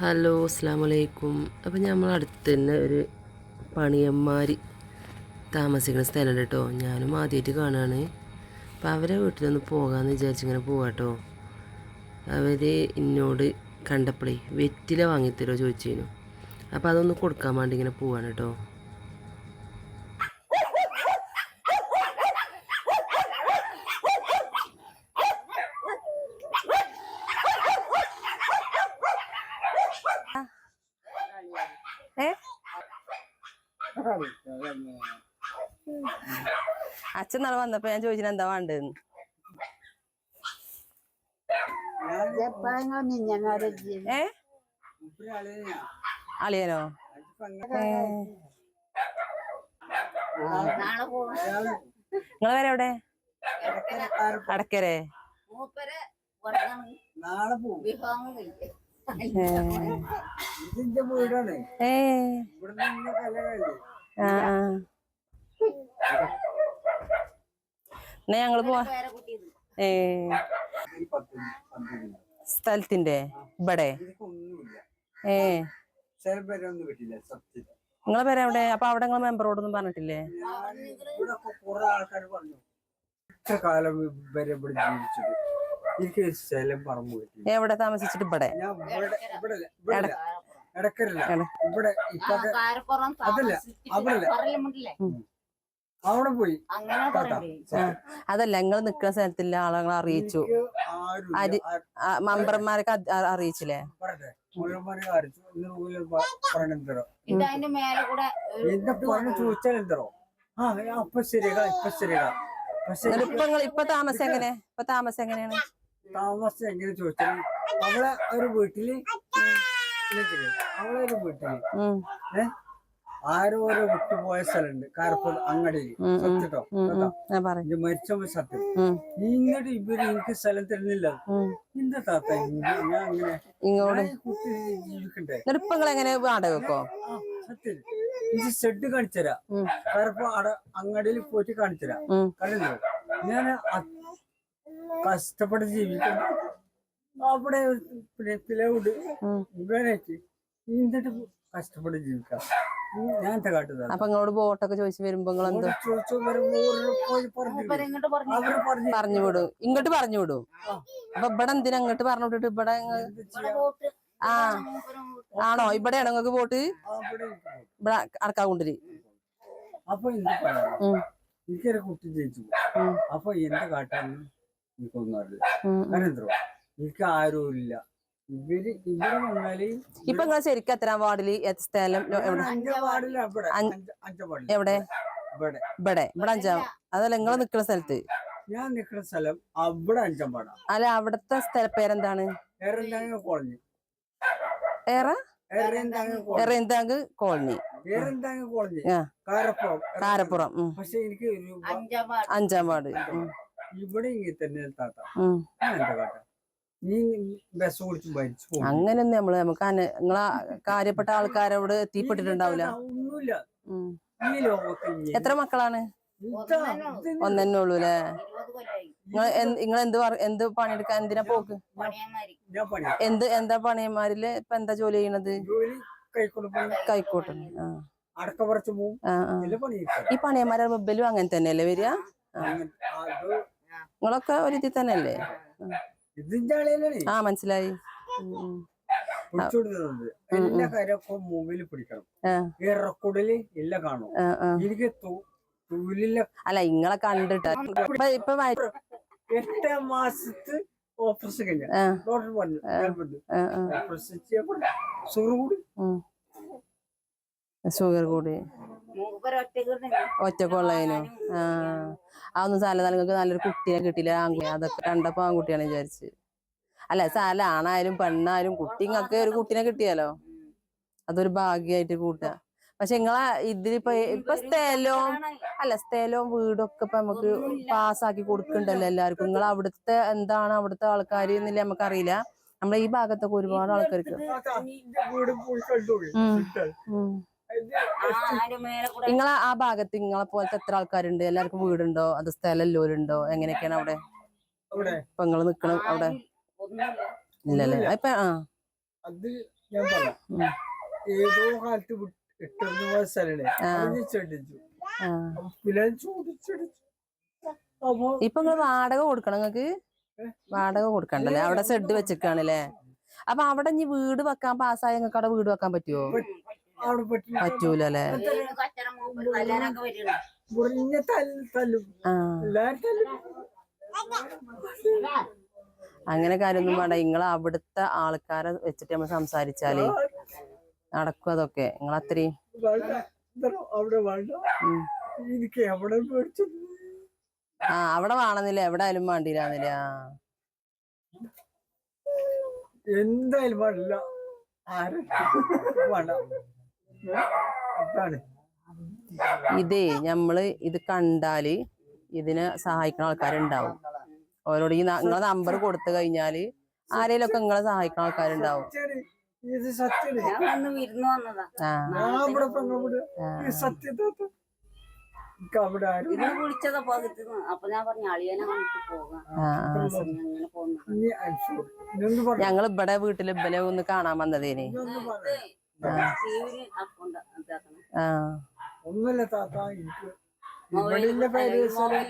Hello അസ്സാം വലൈക്കും. അപ്പം നമ്മൾ അടുത്ത് തന്നെ ഒരു പണിയന്മാർ താമസിക്കുന്ന സ്ഥലമുണ്ട് കേട്ടോ. ഞാനും ആദ്യമായിട്ട് കാണുകയാണ്. അപ്പം അവരെ വീട്ടിലൊന്ന് പോകാമെന്ന് വിചാരിച്ചിങ്ങനെ പോവാട്ടോ. അവർ എന്നോട് കണ്ടപ്പോഴേ വെറ്റില വാങ്ങിത്തരുമോ ചോദിച്ചിരുന്നു. അപ്പോൾ അതൊന്ന് കൊടുക്കാൻ വേണ്ടി ഇങ്ങനെ പോവാണ് കേട്ടോ. അച്ഛൻ നാളെ വന്നപ്പോ ഞാൻ ചോദിച്ചിട്ട് എന്താ വേണ്ടതെന്ന്. അളിയനോ? നിങ്ങളെ പേര് എവിടെ? അടക്കരെ. എന്നാ ഞങ്ങള് പോവാ. സ്ഥലത്തിന്റെ ഇവിടെ നിങ്ങളെ പേര് എവിടെ? അപ്പൊ അവിടെ നിങ്ങളെ മെമ്പറോടൊന്നും പറഞ്ഞിട്ടില്ലേ? എവിടെ താമസിച്ചിട്ട്? ഇവിടെ അവിടെ പോയി. അതല്ല, നിങ്ങൾ നിക്കുന്ന സ്ഥലത്തില്ല ആളുകളെ അറിയിച്ചു, മെമ്പർമാരൊക്കെ അറിയിച്ചില്ലേ? ചോദിച്ചാലെന്തോ അപ്പൊ ശരിയാ ഇപ്പൊ ശരിയാ. ഇപ്പൊ താമസം എങ്ങനെ? ഇപ്പൊ താമസം എങ്ങനെയാണ്? താമസം എങ്ങനെ ചോദിച്ചാൽ അവളെ ഒരു വീട്ടില് ആരോ ഓരോ വിട്ടുപോയ സ്ഥലമുണ്ട് കാരപ്പൂർ അങ്ങടിയിൽ. സത്യട്ടോ മരിച്ച സത്യം. ഇങ്ങോട്ട് ഇവര് എനിക്ക് സ്ഥലം തരുന്നില്ല. എന്താ താത്ത ഞാൻ അങ്ങനെ കുട്ടി ജീവിക്കണ്ടേ? എങ്ങനെ വാടക വെക്കോ? സത്യം എനിക്ക് ഷെഡ് കാണിച്ചുതരാ. കാരപ്പോ അങ്ങടിയിൽ പോയിട്ട് കാണിച്ചുതരാ. കണ്ടോ ഞാൻ കഷ്ടപ്പെട്ട് ജീവിക്കുന്നു. അവിടെ പിന്നെ പിലവുണ്ട് ഇവനായിട്ട് എന്നിട്ട് കഷ്ടപ്പെട്ട് ജീവിക്കാം. ഞാൻ കാട്ടുന്നത്. അപ്പൊ നിങ്ങളോട് ബോട്ടൊക്കെ ചോദിച്ചു വരുമ്പോ പറഞ്ഞു വിടും, ഇങ്ങോട്ട് പറഞ്ഞു വിടും. അപ്പൊ ഇവിടെ എന്തിനാ അങ്ങോട്ട് പറഞ്ഞു വിട്ടിട്ട് ഇവിടെ? ആണോ? ഇവിടെയാണോ നിങ്ങൾക്ക് ബോട്ട്? ഇവിടെ അടക്കാൻ കൊണ്ടുവരും. അപ്പൊ എനിക്കൊരു കുട്ടി ജയിച്ചു. അപ്പൊ എന്റെ കാട്ടാന്ന് എനിക്കൊന്നും അറിയില്ല. കാരണം എന്തോ എനിക്ക് ആരും ഇല്ല. ഇവര് ഇവിടെ വന്നാല് ഇപ്പൊ നിങ്ങൾ ശരിക്കും എത്രാം വാർഡില് സ്ഥലം? എവിടെ? ഇവിടെ ഇവിടെ അഞ്ചാം. അതല്ല നിങ്ങൾ നിക്കുന്ന സ്ഥലത്ത്? ഞാൻ നിക്കുന്ന സ്ഥലം അവിടെ 5-ാം വാർഡാ. അല്ല, അവിടത്തെ സ്ഥലപ്പേരെന്താണ്? കോളനി. എറയന്താങ്ക് കോളനി. കാരപ്പുറം. പക്ഷെ എനിക്ക് 5-ാം വാർഡ്. ഇവിടെ ഇങ്ങനെ തന്നെ താത്ത. എന്താ കാട്ടാ? നീ ബസ് കുടിച്ച് ഭരിച്ചു. അങ്ങനെയൊന്നും നമുക്ക് നിങ്ങളെ കാര്യപ്പെട്ട ആൾക്കാരോട് എത്തിപ്പെട്ടിട്ടുണ്ടാവില്ല. ഒന്നുമില്ല ഈ ലോകത്ത്. എത്ര മക്കളാണ്? ഒന്നെ ഉള്ളൂ അല്ലേ? നിങ്ങൾ എന്ത് പണിയെടുക്കാൻ എന്തിനാ പോക്ക്? എന്താ പണിയന്മാരില് ഇപ്പൊ എന്താ ജോലി ചെയ്യണത്? കൈക്കോട്ടൻ. ഈ പണിയന്മാരെ മൊബൈലും അങ്ങനെ തന്നെയല്ലേ വരിക? നിങ്ങളൊക്കെ ഒരു ഇതിൽ തന്നെയല്ലേ? മനസ്സിലായി. എല്ലാ കാര്യമൊക്കെ മൊബൈലിൽ പിടിക്കണം. ഈ റെക്കോർഡില് എല്ലാം കാണും. എനിക്ക് അല്ല, ഇങ്ങളെ കണ്ടിട്ട് ഇപ്പൊ 8 മാസത്ത് ഓപ്പറേഷൻ കഴിഞ്ഞ ഡോക്ടർ പറഞ്ഞു ഷുഗർ കൂടി ഒറ്റക്കൊള്ളതിനു. അതൊന്നും സാല നിങ്ങൾക്ക് നല്ലൊരു കുട്ടിയെ കിട്ടില്ല. അതൊക്കെ കണ്ടപ്പോ ആൺകുട്ടിയാണ് വിചാരിച്ച്. അല്ല, സാല ആണായാലും പെണ്ണായാലും കുട്ടിങ്ങൾക്ക് ഒരു കുട്ടീനെ കിട്ടിയാലോ, അതൊരു ഭാഗ്യമായിട്ട് കൂട്ടുക. പക്ഷെ നിങ്ങളെ ഇപ്പൊ സ്ഥലവും വീടൊക്കെ ഇപ്പൊ നമുക്ക് പാസ്സാക്കി കൊടുക്കണ്ടല്ലോ എല്ലാവർക്കും. നിങ്ങൾ അവിടുത്തെ എന്താണ് അവിടുത്തെ ആൾക്കാർ എന്നില്ല നമുക്കറിയില്ല. നമ്മളെ ഈ ഭാഗത്തൊക്കെ ഒരുപാട് ആൾക്കാർക്ക് നിങ്ങളെ ആ ഭാഗത്ത് നിങ്ങളെ പോലത്തെ എത്ര ആൾക്കാരുണ്ട്? എല്ലാവർക്കും വീടുണ്ടോ? അത് സ്ഥലം എല്ലോരുണ്ടോ? എങ്ങനെയൊക്കെയാണ് അവിടെ ഇപ്പൊ നിങ്ങൾ നിക്കണം? അവിടെ ഇല്ലല്ലേ? ഇപ്പൊ അത് ഞാൻ പറഞ്ഞ ഏതോ കാലത്ത് ഇട്ടെറിഞ്ഞു പോയ സ്ഥലമാണ് ചെടിച്ചു പിന്നെ ചോദിച്ചടിച്ചു. അപ്പൊ ഇപ്പൊ നിങ്ങള് വാടക കൊടുക്കണം നിങ്ങക്ക്? വാടക കൊടുക്കണ്ടല്ലേ? അവിടെ ഷെഡ് വെച്ചിട്ടാണല്ലേ? അപ്പൊ അവിടെ ഇനി വീട് വെക്കാൻ പാസ്സായ നിങ്ങൾക്ക് അവിടെ വീട് വെക്കാൻ പറ്റുമോ? അവിടെ പറ്റില്ല. പറ്റൂലല്ലേ? തല്ലും എല്ലാരും തല്ലും. അങ്ങനെ കാര്യമൊന്നും വേണ്ട. നിങ്ങൾ അവിടുത്തെ ആൾക്കാരെ വെച്ചിട്ട് നമ്മൾ സംസാരിച്ചാലേ നടക്കും അതൊക്കെ. നിങ്ങൾ അത്രയും അവിടെ വേണ്ട എനിക്ക് എവിടെ പേടിച്ചു. അവിടെ വേണമെന്നില്ല, എവിടെ ആയാലും വേണ്ടിയില്ലാന്നില്ല. എന്തായാലും പാടില്ല. ആരും വേണ്ട. ഇതേ നമ്മള് ഇത് കണ്ടാല് ഇതിനെ സഹായിക്കുന്ന ആൾക്കാരുണ്ടാവും. അവരോട് ഈ നിങ്ങളെ നമ്പർ കൊടുത്തു കഴിഞ്ഞാല് ആരെങ്കിലും ഒക്കെ നിങ്ങളെ സഹായിക്കുന്ന ആൾക്കാരുണ്ടാവും. ഇത് സത്യമാണ്. ഞങ്ങൾ ഇവിടെ വീട്ടില് ഇബനെ ഒന്ന് കാണാൻ വന്നതേനെ. ഒന്നുമില്ല താത്ത, എനിക്ക് ഇവിടെ ഇല്ല പരിസരം,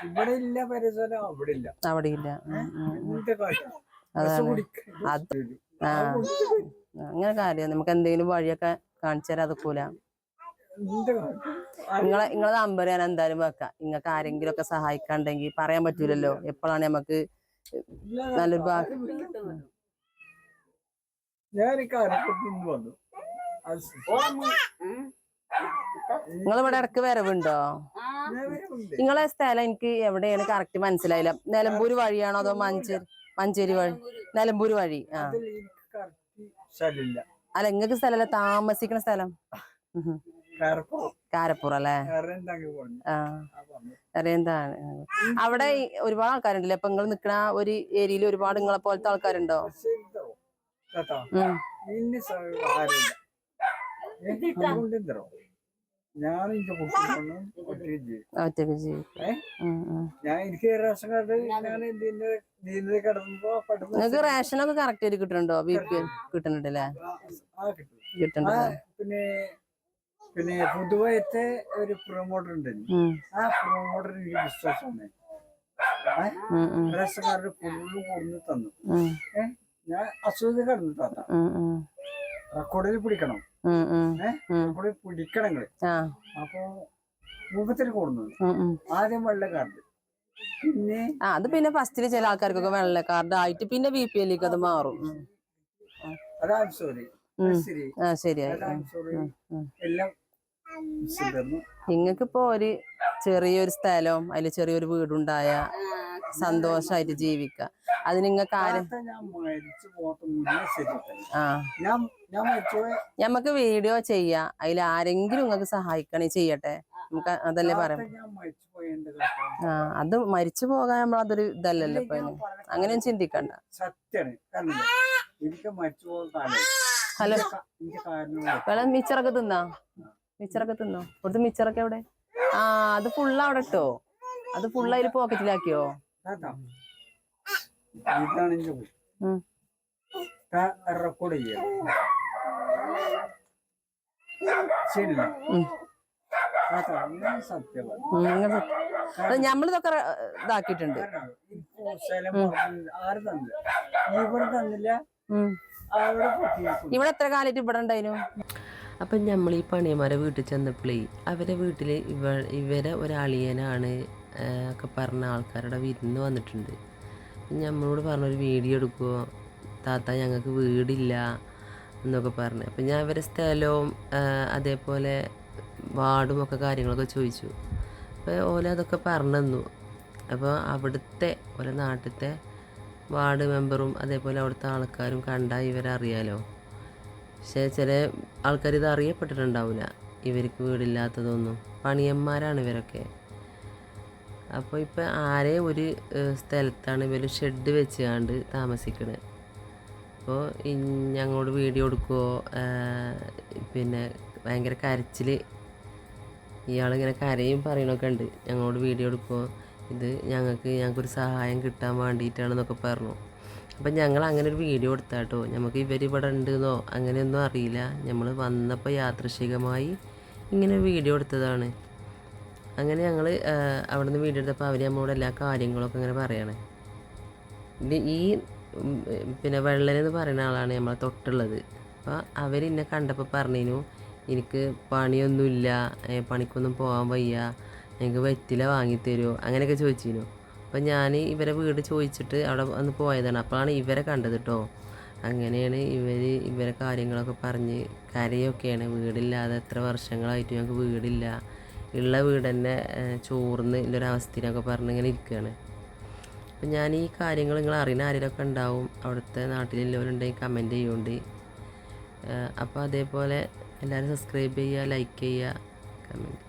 ഇവിടെ ഇല്ല പരിസരം അവിടെ ഇല്ല, അവിടെ ഇല്ല. അങ്ങനെ കാര്യം നമുക്ക് എന്തെങ്കിലും വഴിയൊക്കെ കാണിച്ചു തരാൻ അതൊക്കൂല. നിങ്ങളെ നമ്പർ ഞാൻ എന്തായാലും വെക്കാം. നിങ്ങൾക്ക് ആരെങ്കിലും ഒക്കെ സഹായിക്കാണ്ടെങ്കിൽ പറയാൻ പറ്റൂലല്ലോ എപ്പോഴാണ് നമുക്ക് നല്ലൊരു നിങ്ങളിവിടെ ഇടക്ക് വരവുണ്ടോ? നിങ്ങളെ സ്ഥലം എനിക്ക് എവിടെയാണ് കറക്റ്റ് മനസ്സിലായില്ല. നിലമ്പൂര് വഴിയാണോ അതോ മഞ്ചേരി വഴി? നിലമ്പൂര് വഴി. അല്ല നിങ്ങൾക്ക് സ്ഥലമല്ല, താമസിക്കുന്ന സ്ഥലം കാരപ്പുറം അല്ലേ? അറിയന്താണ്. അവിടെ ഒരുപാട് ആൾക്കാരുണ്ടല്ലേ? അപ്പൊ നിങ്ങൾ നിക്കണ ഒരു ഏരിയയിൽ ഒരുപാട് നിങ്ങളെ പോലത്തെ ആൾക്കാരുണ്ടോ? ഒറ്റക്ക് നിങ്ങൾക്ക് റേഷനൊക്കെ കറക്റ്റ് ആയിട്ട് കിട്ടുന്നുണ്ടോ? ബിപി കിട്ടുന്നുണ്ടല്ലേ? പിന്നെ പിന്നെ പുതുവായിട്ട് ഒരു പ്രൊമോട്ടർ ഉണ്ട്. ആ പ്രൊമോട്ടർ എനിക്ക് വിശ്വാസമാണ്. റേഷൻകാരുടെ ഫുള്ള് കൊടുന്ന് തന്നു. ഞാൻ അസുഖം കടന്നു താത്ത. റെക്കോർഡിൽ പിടിക്കണം, റെക്കോർഡിൽ പിടിക്കണങ്ങള്. അപ്പൊ മുഖത്തിന് കൊടുന്നു ആദ്യം വെള്ള കാർഡ്, പിന്നെ അത് പിന്നെ ഫസ്റ്റില് ചില ആൾക്കാർക്കൊക്കെ വെള്ള കാർഡ് ആയിട്ട് പിന്നെ BPL അത് മാറും. അതാണ് സോറി. ശരിയായി. എല്ലാം നിങ്ങൾക്കിപ്പോ ഒരു ചെറിയൊരു സ്ഥലവും അതിൽ ചെറിയൊരു വീടുണ്ടായ സന്തോഷായിട്ട് ജീവിക്ക. അത് നിങ്ങൾക്ക് ഞമ്മക്ക് വീഡിയോ ചെയ്യാം. അതിൽ ആരെങ്കിലും നിങ്ങൾക്ക് സഹായിക്കണേ ചെയ്യട്ടെ. നമുക്ക് അതല്ലേ പറയാം. അത് മരിച്ചു പോകാൻ നമ്മൾ അതൊരു ഇതല്ലല്ലോ. ഇപ്പൊ അങ്ങനെയൊന്നും ചിന്തിക്കണ്ട. ഹലോ, വെള്ളം മിച്ചറൊക്കെ തിന്നോ? മിച്ചറൊക്കെ തിന്നോ? ഇവിടുത്തെ മിച്ചറൊക്കെ എവിടെ? അത് ഫുള്ള് അവിടെ ഇട്ടോ? അത് ഫുള്ള് അതിൽ പോക്കറ്റിലാക്കിയോ? റെക്കോർഡ് ചെയ്യാം. ഞമ്മളിതൊക്കെ ഇതാക്കിയിട്ടുണ്ട്. ഇവിടെ എത്ര കാലത്ത് ഇവിടെ ഉണ്ടായിരുന്നു? അപ്പം നമ്മൾ ഈ പണിയന്മാരെ വീട്ടിൽ ചെന്നപ്പോഴേ അവരെ വീട്ടിൽ ഇവരെ ഒരളിയനാണ് ഒക്കെ പറഞ്ഞ ആൾക്കാരുടെ വിരുന്ന് വന്നിട്ടുണ്ട്. നമ്മളോട് പറഞ്ഞൊരു വീഡിയോ എടുക്കുമോ താത്ത, ഞങ്ങൾക്ക് വീടില്ല എന്നൊക്കെ പറഞ്ഞു. അപ്പം ഞാൻ അവരെ സ്ഥലവും അതേപോലെ വാർഡും ഒക്കെ കാര്യങ്ങളൊക്കെ ചോദിച്ചു. അപ്പോൾ ഓല അതൊക്കെ പറഞ്ഞു തന്നു. അപ്പോൾ അവിടുത്തെ ഓല നാട്ടിലത്തെ വാർഡ് മെമ്പറും അതേപോലെ അവിടുത്തെ ആൾക്കാരും കണ്ടാൽ ഇവരറിയാലോ. പക്ഷേ ചില ആൾക്കാർ ഇത് അറിയപ്പെട്ടിട്ടുണ്ടാവില്ല, ഇവർക്ക് വീടില്ലാത്തതൊന്നും. പണിയന്മാരാണ് ഇവരൊക്കെ. അപ്പോൾ ഇപ്പം ആരെ ഒരു സ്ഥലത്താണ് ഇവർ ഷെഡ് വെച്ചുകൊണ്ട് താമസിക്കുന്നത്. അപ്പോൾ ഞങ്ങളോട് വീഡിയോ എടുക്കുമോ, പിന്നെ ഭയങ്കര കരച്ചിൽ, ഇയാളിങ്ങനെ കരയും പറയണൊക്കെ ഉണ്ട്. ഞങ്ങളോട് വീഡിയോ എടുക്കുമോ, ഇത് ഞങ്ങൾക്കൊരു സഹായം കിട്ടാൻ വേണ്ടിയിട്ടാണെന്നൊക്കെ പറഞ്ഞു. അപ്പം ഞങ്ങൾ അങ്ങനെ ഒരു വീഡിയോ എടുത്താട്ടോ. നമുക്ക് ഇവർ ഇവിടെ ഉണ്ടെന്നോ അങ്ങനെയൊന്നും അറിയില്ല. നമ്മൾ വന്നപ്പോൾ യാദൃശ്ചികമായി ഇങ്ങനെ ഒരു വീഡിയോ എടുത്തതാണ്. അങ്ങനെ ഞങ്ങൾ അവിടെ നിന്ന് വീഡിയോ എടുത്തപ്പോൾ അവർ നമ്മളോട് എല്ലാ കാര്യങ്ങളൊക്കെ ഇങ്ങനെ പറയണേ. ഈ പിന്നെ വെള്ളനെന്ന് പറയുന്ന ആളാണ് നമ്മളെ തൊട്ടുള്ളത്. അപ്പോൾ അവരെന്നെ കണ്ടപ്പോൾ പറഞ്ഞിരുന്നു, എനിക്ക് പണിയൊന്നുമില്ല, പണിക്കൊന്നും പോകാൻ വയ്യ, എനിക്ക് വെറ്റില വാങ്ങിത്തരുമോ അങ്ങനെയൊക്കെ ചോദിച്ചിരുന്നു. അപ്പം ഞാൻ ഇവരെ വീട് ചോദിച്ചിട്ട് അവിടെ വന്ന് പോയതാണ്. അപ്പോഴാണ് ഇവരെ കണ്ടത് കേട്ടോ. അങ്ങനെയാണ് ഇവരെ കാര്യങ്ങളൊക്കെ പറഞ്ഞ് കരയൊക്കെയാണ്. വീടില്ലാതെ എത്ര വർഷങ്ങളായിട്ട് ഞങ്ങൾക്ക് വീടില്ല, ഉള്ള വീട് തന്നെ ചോർന്ന് ഇല്ലൊരവസ്ഥയിലൊക്കെ പറഞ്ഞ് ഇങ്ങനെ ഇരിക്കുകയാണ്. അപ്പം ഞാൻ ഈ കാര്യങ്ങൾ നിങ്ങൾ അറിയുന്ന ആരെങ്കിലുമൊക്കെ ഉണ്ടാവും, അവിടുത്തെ നാട്ടിലുള്ളവരുണ്ടെങ്കിൽ കമൻറ്റ് ചെയ്യുന്നുണ്ട്. അപ്പോൾ അതേപോലെ എല്ലാവരും സബ്സ്ക്രൈബ് ചെയ്യുക, ലൈക്ക് ചെയ്യുക, കമൻറ്റ്